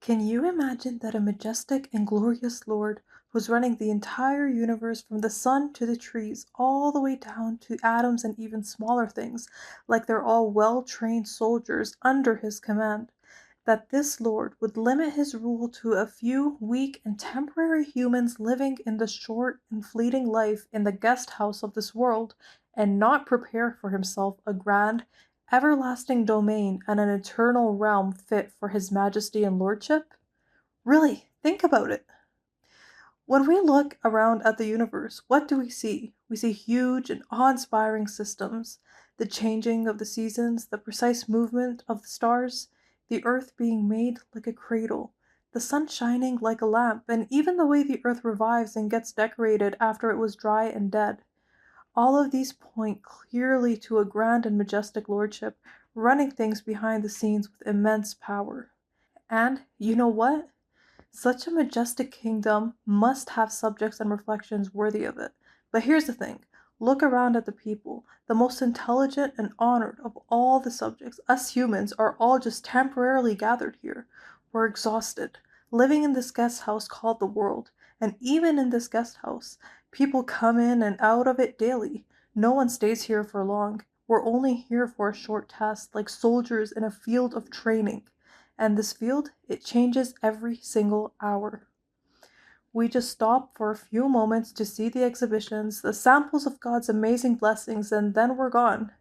Can you imagine that a majestic and glorious Lord who's running the entire universe from the sun to the trees, all the way down to atoms and even smaller things, like they're all well trained soldiers under his command? That this Lord would limit his rule to a few weak and temporary humans living in the short and fleeting life in the guest house of this world, and not prepare for himself a grand, everlasting domain and an eternal realm fit for his majesty and lordship? Really, think about it. When we look around at the universe, what do we see? We see huge and awe-inspiring systems, the changing of the seasons, the precise movement of the stars, the earth being made like a cradle, the sun shining like a lamp, and even the way the earth revives and gets decorated after it was dry and dead. All of these point clearly to a grand and majestic lordship, running things behind the scenes with immense power. And you know what? Such a majestic kingdom must have subjects and reflections worthy of it. But here's the thing. Look around at the people. The most intelligent and honored of all the subjects, us humans, are all just temporarily gathered here. We're exhausted, living in this guest house called the world. And even in this guest house, people come in and out of it daily. No one stays here for long. We're only here for a short test, like soldiers in a field of training. And this field, it changes every single hour. We just stop for a few moments to see the exhibitions, the samples of God's amazing blessings, and then we're gone.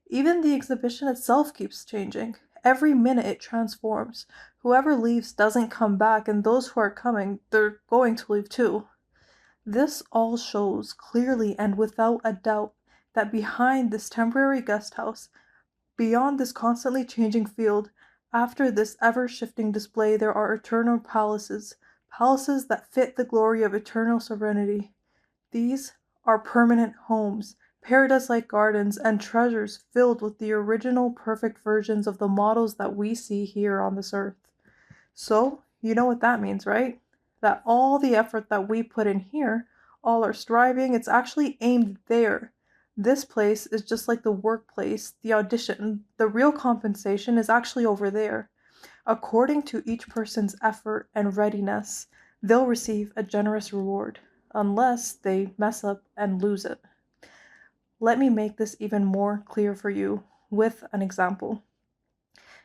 Even the exhibition itself keeps changing. Every minute it transforms. Whoever leaves doesn't come back, and those who are coming, they're going to leave too. This all shows clearly and without a doubt that behind this temporary guest house, beyond this constantly changing field, after this ever-shifting display, there are eternal palaces, palaces that fit the glory of eternal serenity. These are permanent homes, paradise-like gardens, and treasures filled with the original perfect versions of the models that we see here on this earth. So, you know what that means, right? That all the effort that we put in here, all our striving, it's actually aimed there. This place is just like the workplace, the audition. The real compensation is actually over there. According to each person's effort and readiness, they'll receive a generous reward, unless they mess up and lose it. Let me make this even more clear for you with an example.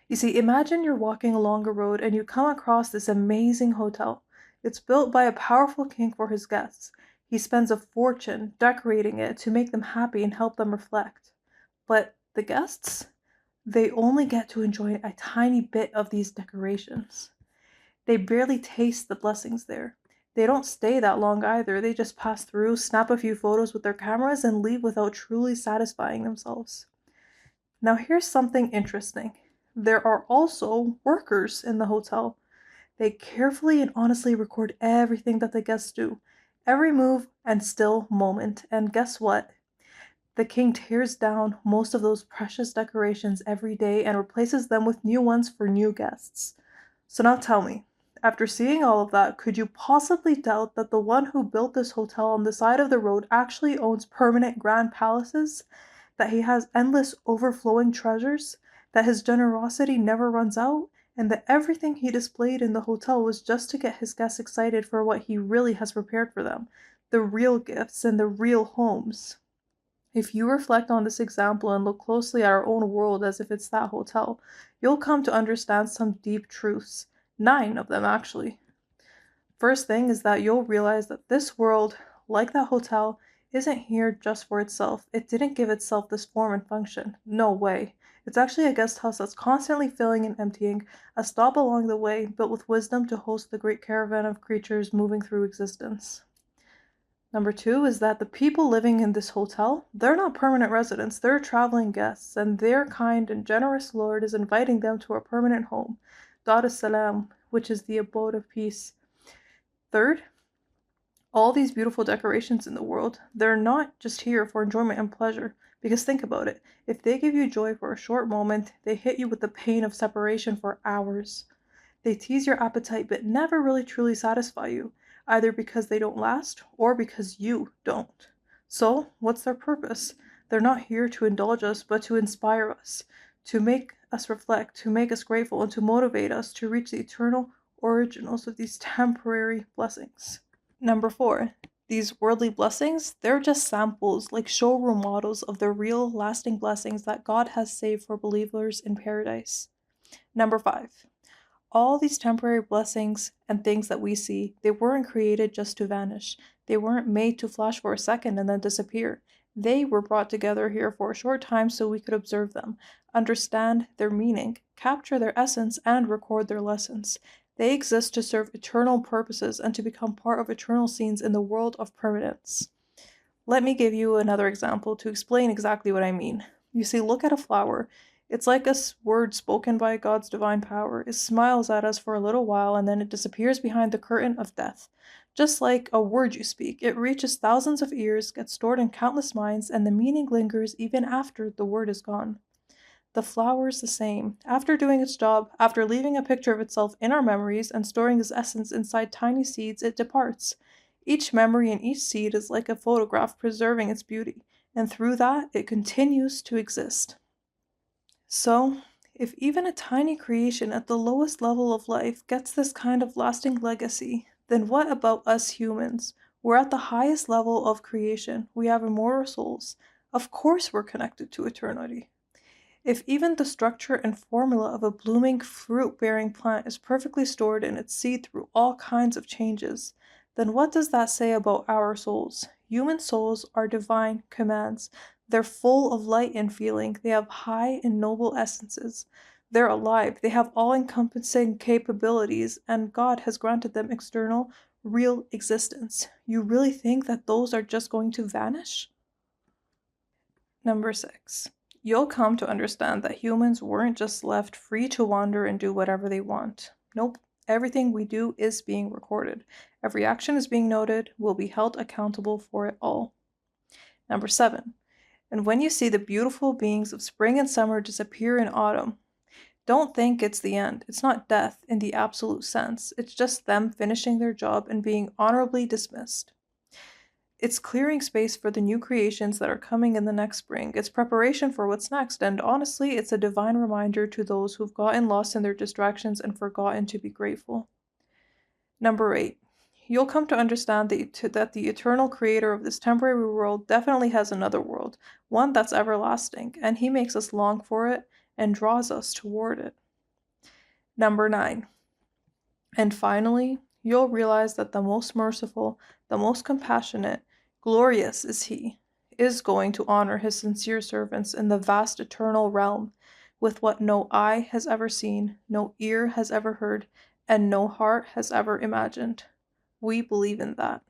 You see, imagine you're walking along a road and you come across this amazing hotel. It's built by a powerful king for his guests. He spends a fortune decorating it to make them happy and help them reflect. But the guests, they only get to enjoy a tiny bit of these decorations. They barely taste the blessings there. They don't stay that long either. They just pass through, snap a few photos with their cameras, and leave without truly satisfying themselves. Now here's something interesting. There are also workers in the hotel. They carefully and honestly record everything that the guests do. Every move and still moment. And guess what? The king tears down most of those precious decorations every day and replaces them with new ones for new guests. So now tell me, after seeing all of that, could you possibly doubt that the one who built this hotel on the side of the road actually owns permanent grand palaces? That he has endless overflowing treasures? That his generosity never runs out? And that everything he displayed in the hotel was just to get his guests excited for what he really has prepared for them, the real gifts and the real homes. If you reflect on this example and look closely at our own world as if it's that hotel, you'll come to understand some deep truths. 9 of them, actually. First thing is that you'll realize that this world, like that hotel, isn't here just for itself. It didn't give itself this form and function. No way. It's actually a guest house that's constantly filling and emptying, a stop along the way, but with wisdom to host the great caravan of creatures moving through existence. Number 2 is that the people living in this hotel, they're not permanent residents, they're traveling guests, and their kind and generous Lord is inviting them to a permanent home, Dar es-Salam, which is the abode of peace. Third, all these beautiful decorations in the world, they're not just here for enjoyment and pleasure. Because think about it, if they give you joy for a short moment, they hit you with the pain of separation for hours. They tease your appetite but never really truly satisfy you, either because they don't last or because you don't. So, what's their purpose? They're not here to indulge us, but to inspire us, to make us reflect, to make us grateful, and to motivate us to reach the eternal originals of these temporary blessings. Number 4. These worldly blessings, they're just samples, like showroom models of the real, lasting blessings that God has saved for believers in paradise. Number 5. All these temporary blessings and things that we see, they weren't created just to vanish. They weren't made to flash for a second and then disappear. They were brought together here for a short time so we could observe them, understand their meaning, capture their essence, and record their lessons. They exist to serve eternal purposes and to become part of eternal scenes in the world of permanence. Let me give you another example to explain exactly what I mean. You see, look at a flower. It's like a word spoken by God's divine power. It smiles at us for a little while and then it disappears behind the curtain of death. Just like a word you speak, it reaches thousands of ears, gets stored in countless minds, and the meaning lingers even after the word is gone. The flower is the same. After doing its job, after leaving a picture of itself in our memories and storing its essence inside tiny seeds, it departs. Each memory and each seed is like a photograph preserving its beauty, and through that, it continues to exist. So, if even a tiny creation at the lowest level of life gets this kind of lasting legacy, then what about us humans? We're at the highest level of creation. We have immortal souls. Of course, we're connected to eternity. If even the structure and formula of a blooming fruit-bearing plant is perfectly stored in its seed through all kinds of changes, then what does that say about our souls? Human souls are divine commands. They're full of light and feeling. They have high and noble essences. They're alive. They have all-encompassing capabilities, and God has granted them external, real existence. You really think that those are just going to vanish? Number 6. You'll come to understand that humans weren't just left free to wander and do whatever they want. Nope, everything we do is being recorded. Every action is being noted, we'll be held accountable for it all. Number 7. And when you see the beautiful beings of spring and summer disappear in autumn, don't think it's the end. It's not death in the absolute sense. It's just them finishing their job and being honorably dismissed. It's clearing space for the new creations that are coming in the next spring. It's preparation for what's next, and honestly, it's a divine reminder to those who've gotten lost in their distractions and forgotten to be grateful. Number 8. You'll come to understand that the eternal creator of this temporary world definitely has another world, one that's everlasting, and he makes us long for it and draws us toward it. Number 9. And finally, you'll realize that the most merciful, the most compassionate, glorious is going to honor his sincere servants in the vast eternal realm with what no eye has ever seen, no ear has ever heard, and no heart has ever imagined. We believe in that.